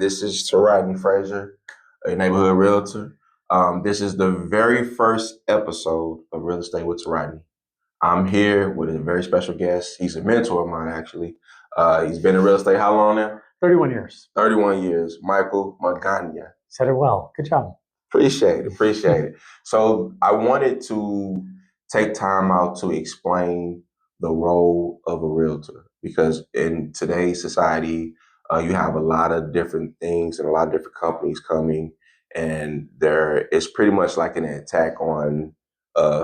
This is TaRodney Frazier, a neighborhood realtor. This is the very first episode of Real Estate with TaRodney. I'm here with a very special guest. He's a mentor of mine, actually. He's been in real estate how long now? 31 years. 31 years. Michael Magana. Said it well. Good job. Appreciate it. So I wanted to take time out to explain the role of a realtor because in today's society, you have a lot of different things and a lot of different companies coming, and there is pretty much like an attack on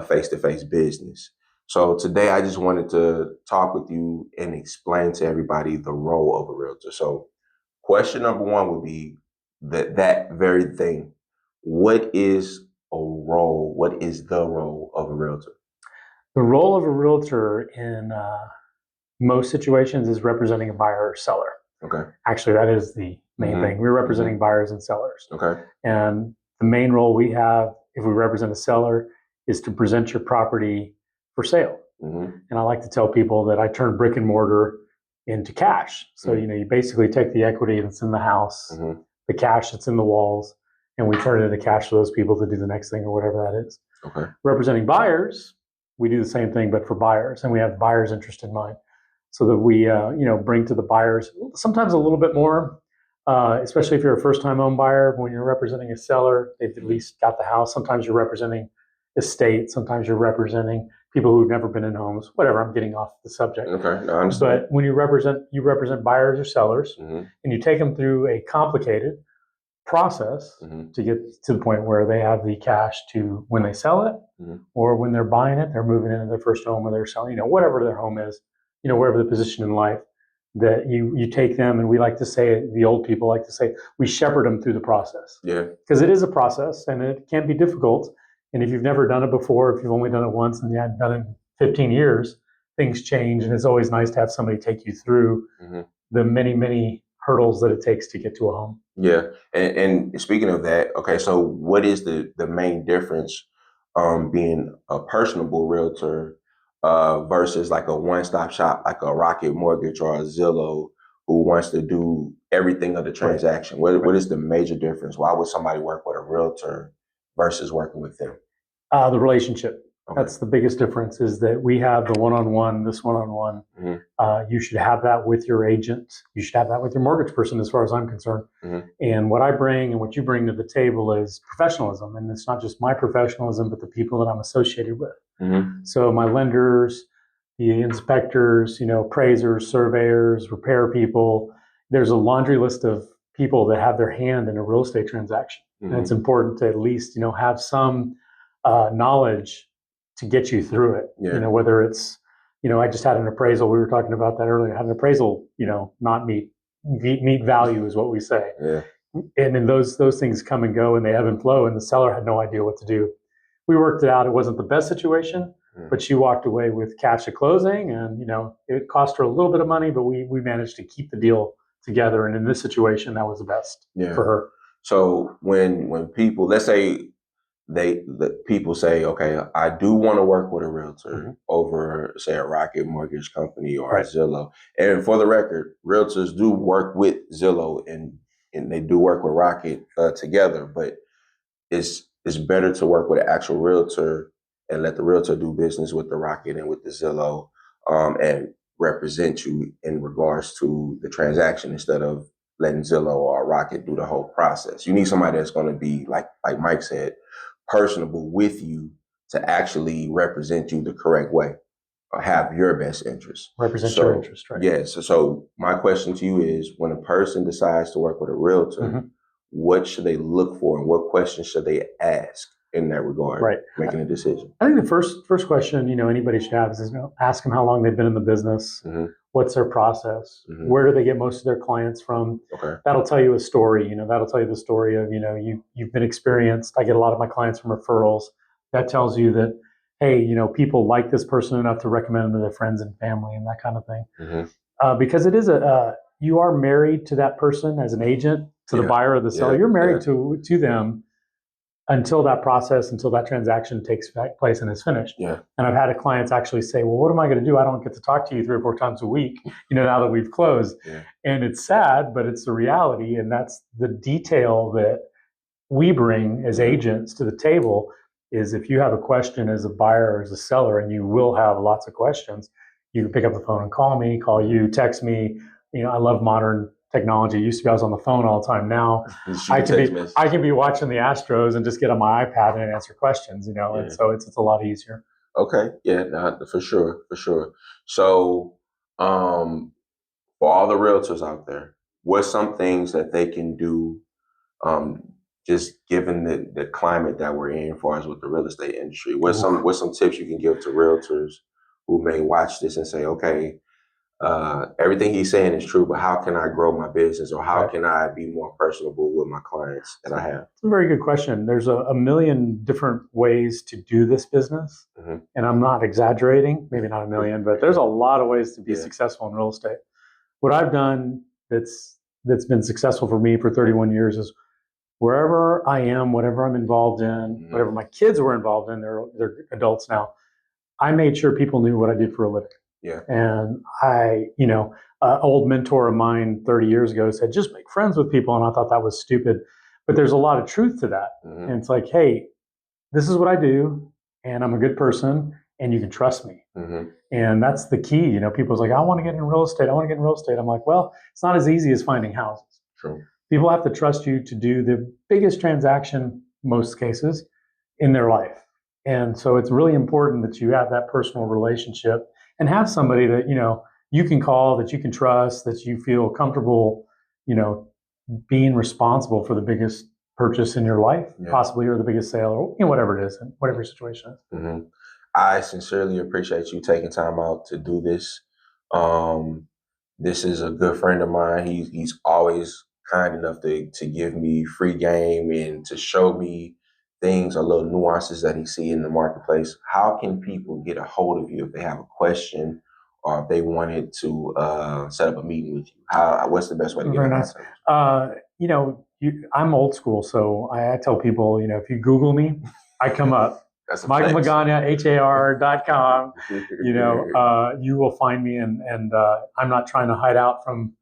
face-to-face business. So today I just wanted to talk with you and explain to everybody the role of a realtor. So question number one would be that very thing. What is a role? What is the role of a realtor? The role of a realtor in most situations is representing a buyer or seller. Okay. Actually, that is the main thing. We're representing buyers and sellers. Okay. And the main role we have, if we represent a seller, is to present your property for sale. And I like to tell people that I turn brick and mortar into cash. So, you basically take the equity that's in the house, the cash that's in the walls, and we turn it into cash for those people to do the next thing or whatever that is. Okay. Representing buyers, we do the same thing, but for buyers, and we have buyers' interest in mind, so that we, bring to the buyers sometimes a little bit more, especially if you're a first-time home buyer. When you're representing a seller, they've at least got the house. Sometimes you're representing estate. Sometimes you're representing people who've never been in homes. Whatever. I'm getting off the subject. Okay. No, I understand. But when you represent buyers or sellers, and you take them through a complicated process to get to the point where they have the cash to when they sell it, or when they're buying it, they're moving into their first home, or they're selling, whatever their home is, wherever the position in life, that you take them, and we like to say, the old people like to say, we shepherd them through the process. Yeah. Because it is a process and it can be difficult. And if you've never done it before, if you've only done it once and you hadn't done it in 15 years, things change. And it's always nice to have somebody take you through the many, many hurdles that it takes to get to a home. Yeah. And speaking of that, okay, so what is the main difference being a personable realtor versus like a one-stop shop, like a Rocket Mortgage or a Zillow who wants to do everything of the transaction? What is the major difference? Why would somebody work with a realtor versus working with them? The relationship. Okay. That's the biggest difference, is that we have the one-on-one, this one-on-one. You should have that with your agent. You should have that with your mortgage person, as far as I'm concerned. And what I bring and what you bring to the table is professionalism. And it's not just my professionalism, but the people that I'm associated with. So my lenders, the inspectors, appraisers, surveyors, repair people. There's a laundry list of people that have their hand in a real estate transaction. And it's important to at least, have some knowledge to get you through it. Yeah. Whether it's, I just had an appraisal. We were talking about that earlier. Had an appraisal, not meet value is what we say. Yeah. And then those things come and go, and they ebb and flow. And the seller had no idea what to do. We worked it out. It wasn't the best situation, but she walked away with cash at closing, and it cost her a little bit of money, but we managed to keep the deal together. And in this situation, that was the best for her. So when people, let's say the people say, okay, I do want to work with a realtor over, say, a Rocket Mortgage Company or a Zillow. And for the record, realtors do work with Zillow and they do work with Rocket together, but it's better to work with an actual realtor and let the realtor do business with the Rocket and with the Zillow and represent you in regards to the transaction instead of letting Zillow or Rocket do the whole process. You need somebody that's going to be, like Mike said, personable with you to actually represent you the correct way or have your best interest. Represent your interest, right? Yeah. So my question to you is, when a person decides to work with a realtor, what should they look for and what questions should they ask in that regard, making a decision? I think the first question, anybody should have is, ask them how long they've been in the business. What's their process? Where do they get most of their clients from? Okay. That'll tell you a story. That'll tell you the story of, you've been experienced. I get a lot of my clients from referrals. That tells you that, hey, people like this person enough to recommend them to their friends and family and that kind of thing. Because it is you are married to that person as an agent, to the buyer or the seller. You're married to them until that transaction takes place and is finished. Yeah. And I've had clients actually say, well, what am I going to do? I don't get to talk to you 3 or 4 times a week, now that we've closed. Yeah. And it's sad, but it's the reality. And that's the detail that we bring as agents to the table is if you have a question as a buyer or as a seller, and you will have lots of questions, you can pick up the phone and call you, text me. I love modern technology. Used to be I was on the phone all the time. Now I can be watching the Astros and just get on my iPad and answer questions, and so it's a lot easier. Okay. Yeah, for sure. So, for all the realtors out there, what's some things that they can do, just given the climate that we're in, as far as with the real estate industry? What's some tips you can give to realtors who may watch this and say, okay, everything he's saying is true, but how can I grow my business, or how can I be more personable with my clients that I have? It's a very good question. There's a million different ways to do this business. And I'm not exaggerating, maybe not a million, but there's a lot of ways to be successful in real estate. What I've done that's been successful for me for 31 years is wherever I am, whatever I'm involved in, whatever my kids were involved in, they're adults now, I made sure people knew what I did for a living. Yeah. And I, old mentor of mine 30 years ago said, just make friends with people. And I thought that was stupid. But there's a lot of truth to that. And it's like, hey, this is what I do, and I'm a good person, and you can trust me. And that's the key. People's like, I want to get in real estate. I'm like, well, it's not as easy as finding houses. True. People have to trust you to do the biggest transaction, most cases, in their life. And so it's really important that you have that personal relationship and have somebody that, you can call, that you can trust, that you feel comfortable, being responsible for the biggest purchase in your life, possibly, or the biggest sale, or whatever it is, and whatever your situation is. I sincerely appreciate you taking time out to do this. This is a good friend of mine. He's always kind enough to give me free game and to show me things or little nuances that he see in the marketplace. How can people get a hold of you if they have a question, or if they wanted to set up a meeting with you? What's the best way to get in contact? I'm old school, so I tell people, if you Google me, I come up. That's Michael Magana, HAR.com. You will find me, and I'm not trying to hide out from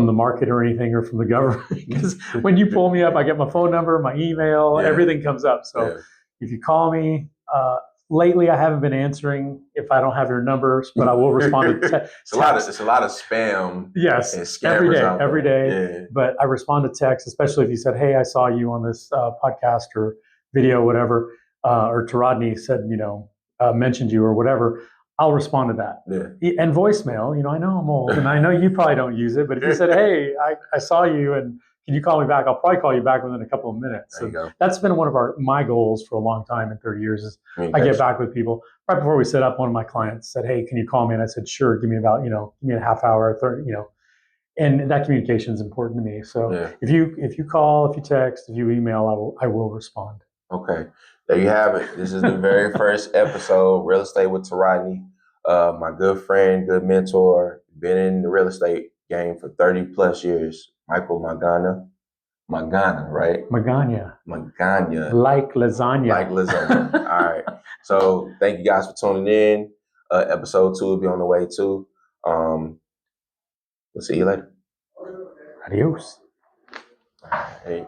the market or anything, or from the government, because when you pull me up, I get my phone number, my email, everything comes up. So if you call me, lately I haven't been answering if I don't have your numbers, but I will respond to text. It's a lot of spam. Yes, and scammers every day. Yeah. But I respond to text, especially if you said, "Hey, I saw you on this podcast or video, whatever," or TaRodney said, mentioned you or whatever. I'll respond to that. Yeah. And voicemail, I know I'm old, and I know you probably don't use it, but if you said, "Hey, I saw you, and can you call me back?" I'll probably call you back within a couple of minutes. There you go. That's been one of my goals for a long time in 30 years is I get back with people. Right before we set up, one of my clients said, "Hey, can you call me?" And I said, "Sure, give me about, give me a half hour, 30, and that communication is important to me. So if you call, if you text, if you email, I will respond. Okay. There you have it. This is the very first episode, Real Estate with TaRodney. My good friend, good mentor, been in the real estate game for 30 plus years. Michael Magana. Magana, right? Magana. Like lasagna. All right. So thank you guys for tuning in. Episode 2 will be on the way too. We'll see you later. Adios. Hey.